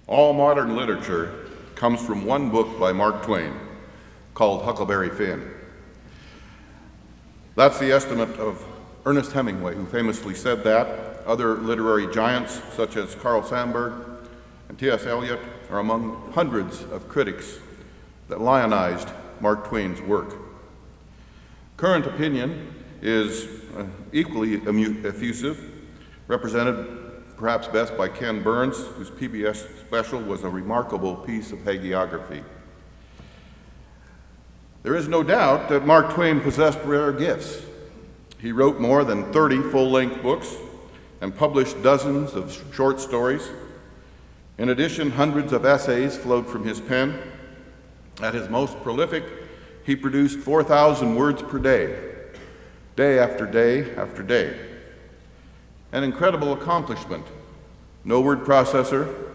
All modern literature comes from one book by Mark Twain called Huckleberry Finn. That's the estimate of Ernest Hemingway, who famously said that. Other literary giants, such as Carl Sandburg and T.S. Eliot, are among hundreds of critics that lionized Mark Twain's work. Current opinion is equally effusive, represented perhaps best by Ken Burns, whose PBS special was a remarkable piece of hagiography. There is no doubt that Mark Twain possessed rare gifts. He wrote more than 30 full-length books and published dozens of short stories. In addition, hundreds of essays flowed from his pen. At his most prolific, he produced 4,000 words per day, day after day after day. An incredible accomplishment. No word processor,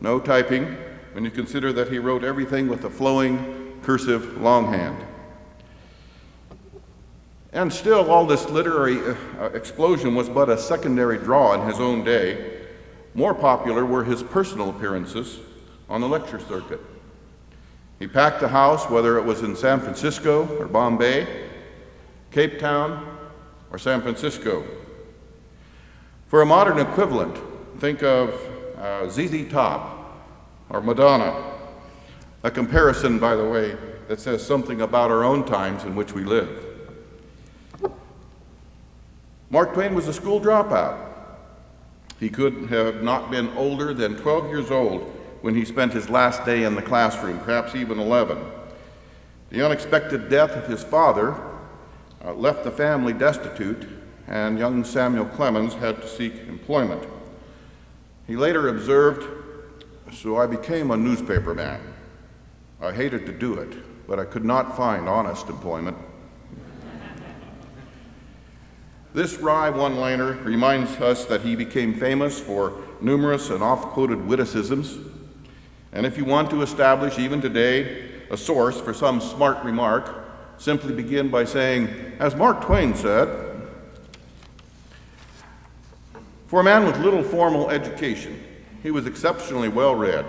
no typing, when you consider that he wrote everything with a flowing, cursive longhand. And still, all this literary explosion was but a secondary draw in his own day. More popular were his personal appearances on the lecture circuit. He packed the house, whether it was in San Francisco or Bombay, Cape Town or San Francisco. For a modern equivalent, think of ZZ Top or Madonna, a comparison, by the way, that says something about our own times in which we live. Mark Twain was a school dropout. He could have not been older than 12 years old when he spent his last day in the classroom, perhaps even 11. The unexpected death of his father left the family destitute, and young Samuel Clemens had to seek employment. He later observed, "So I became a newspaper man. I hated to do it, but I could not find honest employment." This wry one-liner reminds us that he became famous for numerous and oft-quoted witticisms. And if you want to establish, even today, a source for some smart remark, simply begin by saying, "As Mark Twain said." For a man with little formal education, he was exceptionally well-read,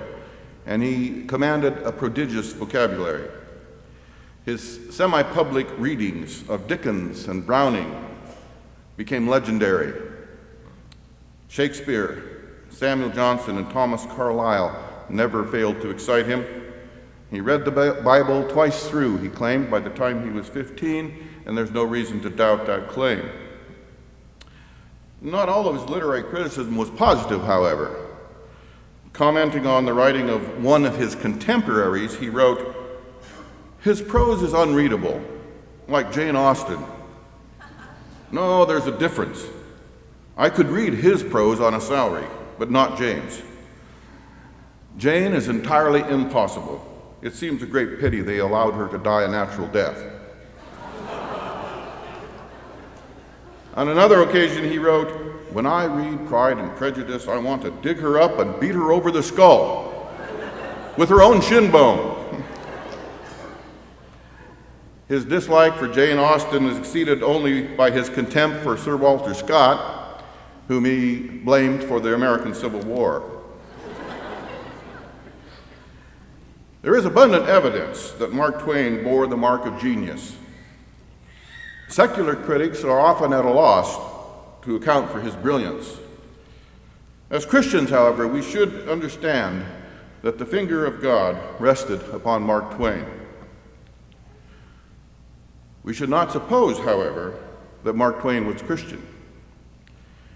and he commanded a prodigious vocabulary. His semi-public readings of Dickens and Browning became legendary. Shakespeare, Samuel Johnson, and Thomas Carlyle never failed to excite him. He read the Bible twice through, he claimed, by the time he was 15, and there's no reason to doubt that claim. Not all of his literary criticism was positive, however. Commenting on the writing of one of his contemporaries, he wrote, "His prose is unreadable, like Jane Austen. No, there's a difference. I could read his prose on a salary, but not Jane's. Jane is entirely impossible. It seems a great pity they allowed her to die a natural death." On another occasion, he wrote, "When I read Pride and Prejudice, I want to dig her up and beat her over the skull with her own shin bone." His dislike for Jane Austen is exceeded only by his contempt for Sir Walter Scott, whom he blamed for the American Civil War. There is abundant evidence that Mark Twain bore the mark of genius. Secular critics are often at a loss to account for his brilliance. As Christians, however, we should understand that the finger of God rested upon Mark Twain. We should not suppose, however, that Mark Twain was Christian.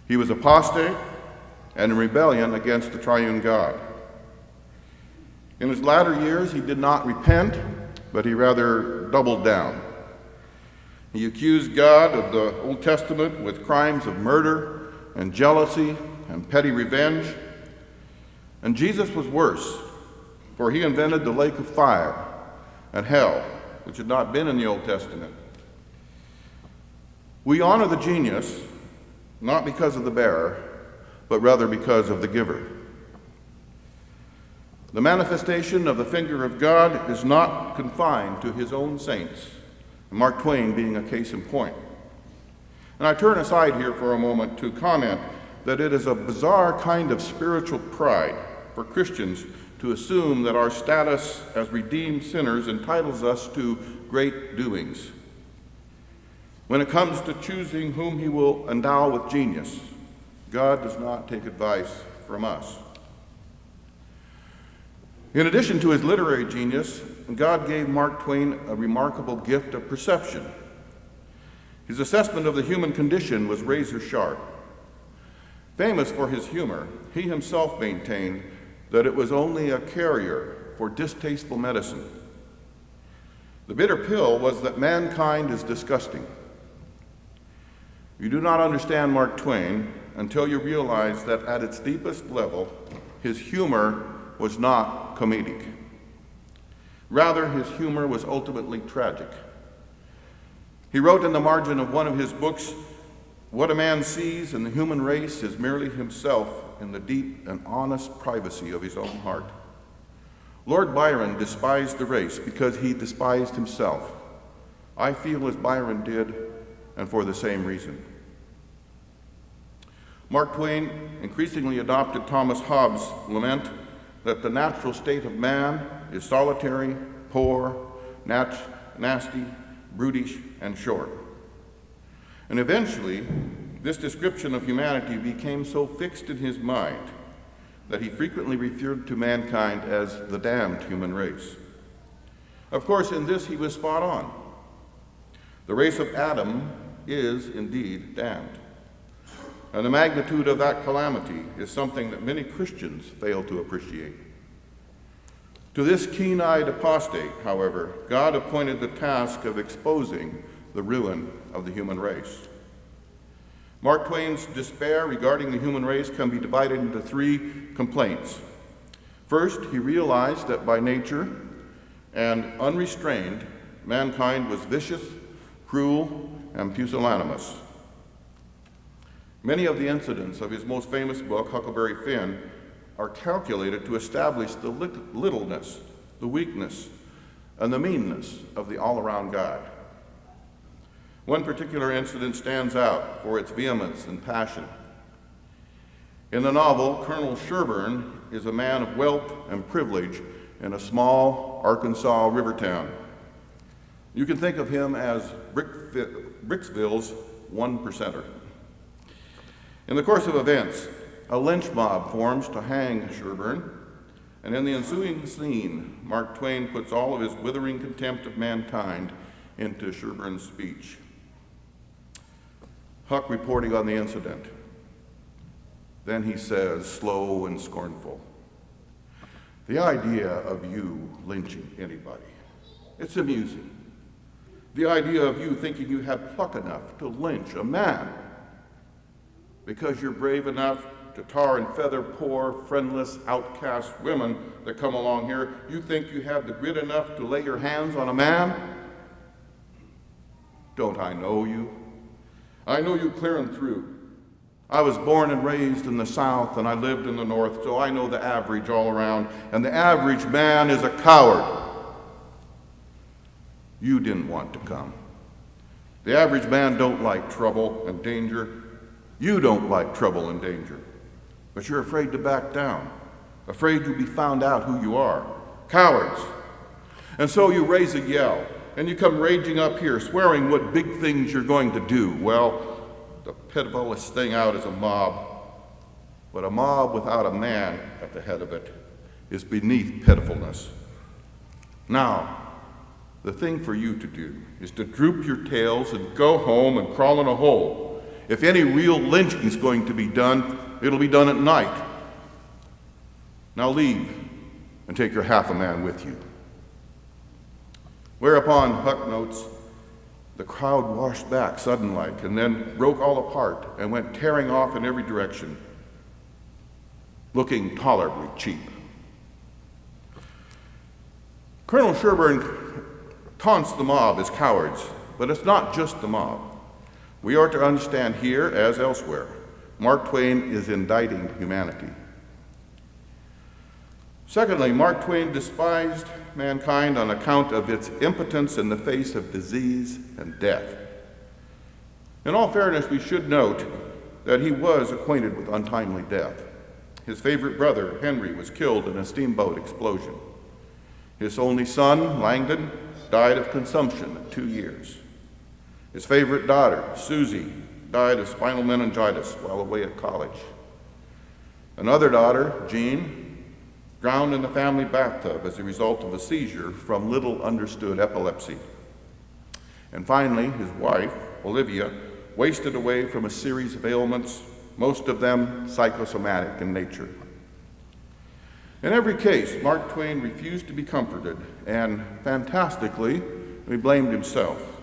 He was apostate and in rebellion against the triune God. In his latter years, he did not repent, but he rather doubled down. He accused God of the Old Testament with crimes of murder and jealousy and petty revenge. And Jesus was worse, for he invented the lake of fire and hell, which had not been in the Old Testament. We honor the genius, not because of the bearer, but rather because of the giver. The manifestation of the finger of God is not confined to his own saints, Mark Twain being a case in point. And I turn aside here for a moment to comment that it is a bizarre kind of spiritual pride for Christians to assume that our status as redeemed sinners entitles us to great doings. When it comes to choosing whom he will endow with genius, God does not take advice from us. In addition to his literary genius, God gave Mark Twain a remarkable gift of perception. His assessment of the human condition was razor sharp. Famous for his humor, he himself maintained that it was only a carrier for distasteful medicine. The bitter pill was that mankind is disgusting. You do not understand Mark Twain until you realize that at its deepest level, his humor was not comedic. Rather, his humor was ultimately tragic. He wrote in the margin of one of his books, "What a man sees in the human race is merely himself in the deep and honest privacy of his own heart." Lord Byron despised the race because he despised himself. I feel as Byron did, and for the same reason. Mark Twain increasingly adopted Thomas Hobbes' lament that the natural state of man is solitary, poor, nasty, brutish, and short. And eventually, this description of humanity became so fixed in his mind that he frequently referred to mankind as the damned human race. Of course, in this he was spot on. The race of Adam is indeed damned. And the magnitude of that calamity is something that many Christians fail to appreciate. To this keen-eyed apostate, however, God appointed the task of exposing the ruin of the human race. Mark Twain's despair regarding the human race can be divided into three complaints. First, he realized that by nature and unrestrained, mankind was vicious, cruel, and pusillanimous. Many of the incidents of his most famous book, Huckleberry Finn, are calculated to establish the littleness, the weakness, and the meanness of the all-around God. One particular incident stands out for its vehemence and passion. In the novel, Colonel Sherburne is a man of wealth and privilege in a small Arkansas river town. You can think of him as Bricksville's one-percenter. In the course of events, a lynch mob forms to hang Sherburne, and in the ensuing scene, Mark Twain puts all of his withering contempt of mankind into Sherburne's speech. Huck reporting on the incident. Then he says, slow and scornful, "The idea of you lynching anybody, it's amusing. The idea of you thinking you have pluck enough to lynch a man because you're brave enough to tar and feather poor, friendless, outcast women that come along here. You think you have the grit enough to lay your hands on a man? Don't I know you? I know you clear and through. I was born and raised in the South, and I lived in the North, so I know the average all around, and the average man is a coward. You didn't want to come. The average man don't like trouble and danger. You don't like trouble and danger, but you're afraid to back down, afraid you'll be found out who you are. Cowards. And so you raise a yell, and you come raging up here, swearing what big things you're going to do. Well, the pitifullest thing out is a mob, but a mob without a man at the head of it is beneath pitifulness. Now, the thing for you to do is to droop your tails and go home and crawl in a hole. If any real lynching is going to be done, it'll be done at night. Now leave and take your half a man with you." Whereupon, Huck notes, the crowd washed back sudden-like and then broke all apart and went tearing off in every direction, looking tolerably cheap. Colonel Sherburne taunts the mob as cowards, but it's not just the mob. We are to understand here, as elsewhere, Mark Twain is indicting humanity. Secondly, Mark Twain despised mankind on account of its impotence in the face of disease and death. In all fairness, we should note that he was acquainted with untimely death. His favorite brother, Henry, was killed in a steamboat explosion. His only son, Langdon, died of consumption at 2 years. His favorite daughter, Susie, died of spinal meningitis while away at college. Another daughter, Jean, drowned in the family bathtub as a result of a seizure from little understood epilepsy. And finally, his wife, Olivia, wasted away from a series of ailments, most of them psychosomatic in nature. In every case, Mark Twain refused to be comforted, and fantastically, he blamed himself.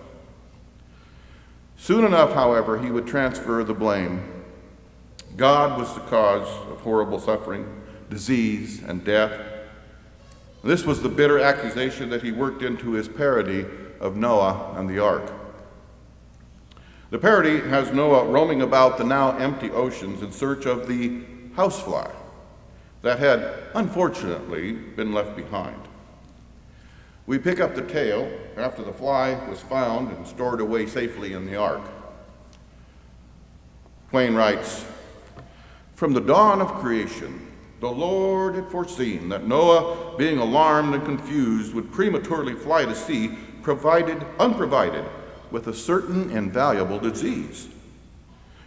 Soon enough, however, he would transfer the blame. God was the cause of horrible suffering, disease, and death. This was the bitter accusation that he worked into his parody of Noah and the ark. The parody has Noah roaming about the now empty oceans in search of the housefly that had unfortunately been left behind. We pick up the tale after the fly was found and stored away safely in the ark. Twain writes, "From the dawn of creation, the Lord had foreseen that Noah, being alarmed and confused, would prematurely fly to sea, unprovided with a certain invaluable disease.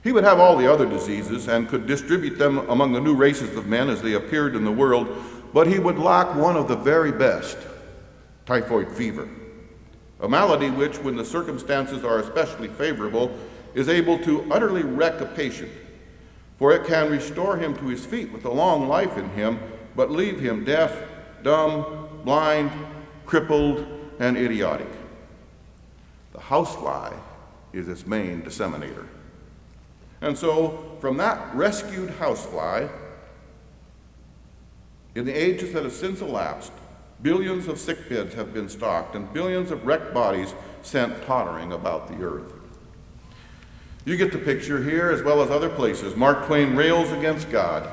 He would have all the other diseases and could distribute them among the new races of men as they appeared in the world, but he would lack one of the very best, typhoid fever, a malady which, when the circumstances are especially favorable, is able to utterly wreck a patient, for it can restore him to his feet with a long life in him, but leave him deaf, dumb, blind, crippled, and idiotic. The housefly is its main disseminator." And so, from that rescued housefly, in the ages that have since elapsed, billions of sick beds have been stocked and billions of wrecked bodies sent tottering about the earth. You get the picture here, as well as other places. Mark Twain rails against God,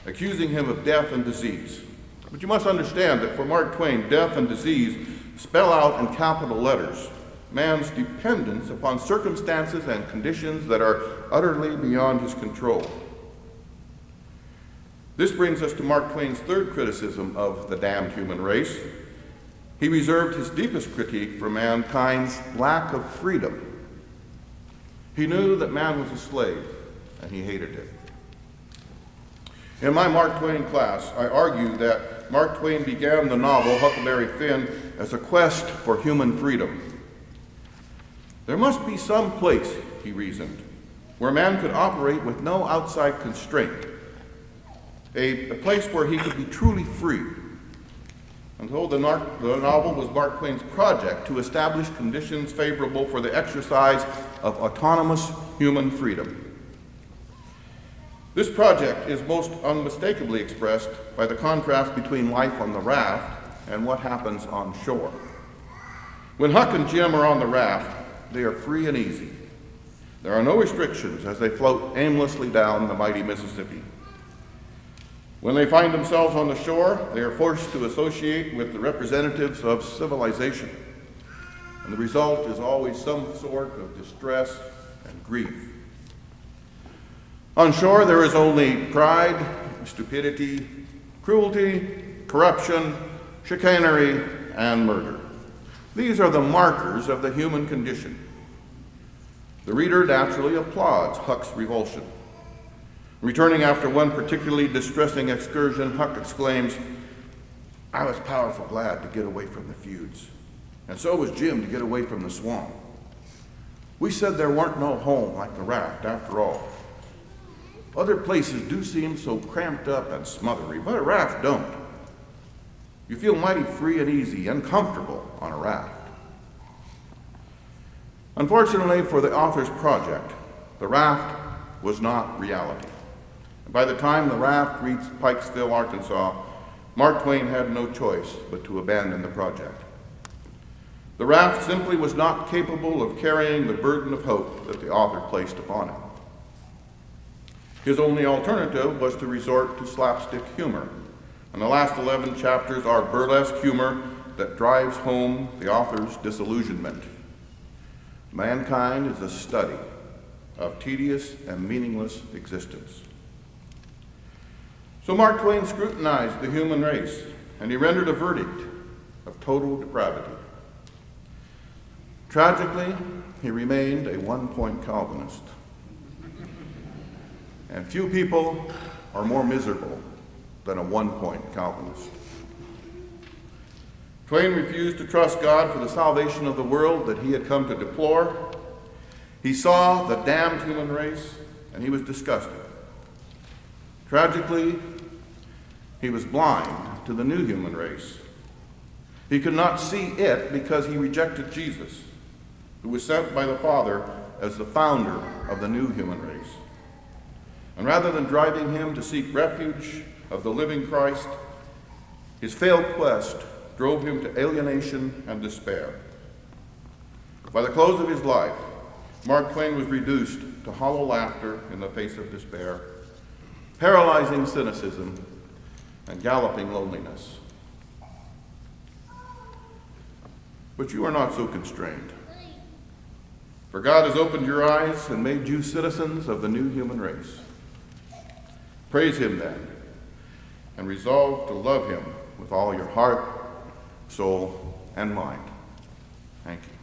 accusing him of death and disease. But you must understand that for Mark Twain, death and disease spell out in capital letters man's dependence upon circumstances and conditions that are utterly beyond his control. This brings us to Mark Twain's third criticism of the damned human race. He reserved his deepest critique for mankind's lack of freedom. He knew that man was a slave, and he hated it. In my Mark Twain class, I argue that Mark Twain began the novel Huckleberry Finn as a quest for human freedom. There must be some place, he reasoned, where man could operate with no outside constraint, a place where he could be truly free. And so the novel was Mark Twain's project to establish conditions favorable for the exercise of autonomous human freedom. This project is most unmistakably expressed by the contrast between life on the raft and what happens on shore. When Huck and Jim are on the raft, they are free and easy. There are no restrictions as they float aimlessly down the mighty Mississippi. When they find themselves on the shore, they are forced to associate with the representatives of civilization. And the result is always some sort of distress and grief. On shore, there is only pride, stupidity, cruelty, corruption, chicanery, and murder. These are the markers of the human condition. The reader naturally applauds Huck's revulsion. Returning after one particularly distressing excursion, Huck exclaims, "I was powerful glad to get away from the feuds, and so was Jim to get away from the swamp. We said there weren't no home like the raft after all. Other places do seem so cramped up and smothery, but a raft don't. You feel mighty free and easy and comfortable on a raft." Unfortunately for the author's project, the raft was not reality. By the time the raft reached Pikesville, Arkansas, Mark Twain had no choice but to abandon the project. The raft simply was not capable of carrying the burden of hope that the author placed upon it. His only alternative was to resort to slapstick humor, and the last 11 chapters are burlesque humor that drives home the author's disillusionment. Mankind is a study of tedious and meaningless existence. So Mark Twain scrutinized the human race, and he rendered a verdict of total depravity. Tragically, he remained a one-point Calvinist. And few people are more miserable than a one-point Calvinist. Twain refused to trust God for the salvation of the world that he had come to deplore. He saw the damned human race, and he was disgusted. Tragically, he was blind to the new human race. He could not see it because he rejected Jesus, who was sent by the Father as the founder of the new human race. And rather than driving him to seek refuge of the living Christ, his failed quest drove him to alienation and despair. By the close of his life, Mark Twain was reduced to hollow laughter in the face of despair, paralyzing cynicism, and galloping loneliness. But you are not so constrained. For God has opened your eyes and made you citizens of the new human race. Praise him then, and resolve to love him with all your heart, soul, and mind. Thank you.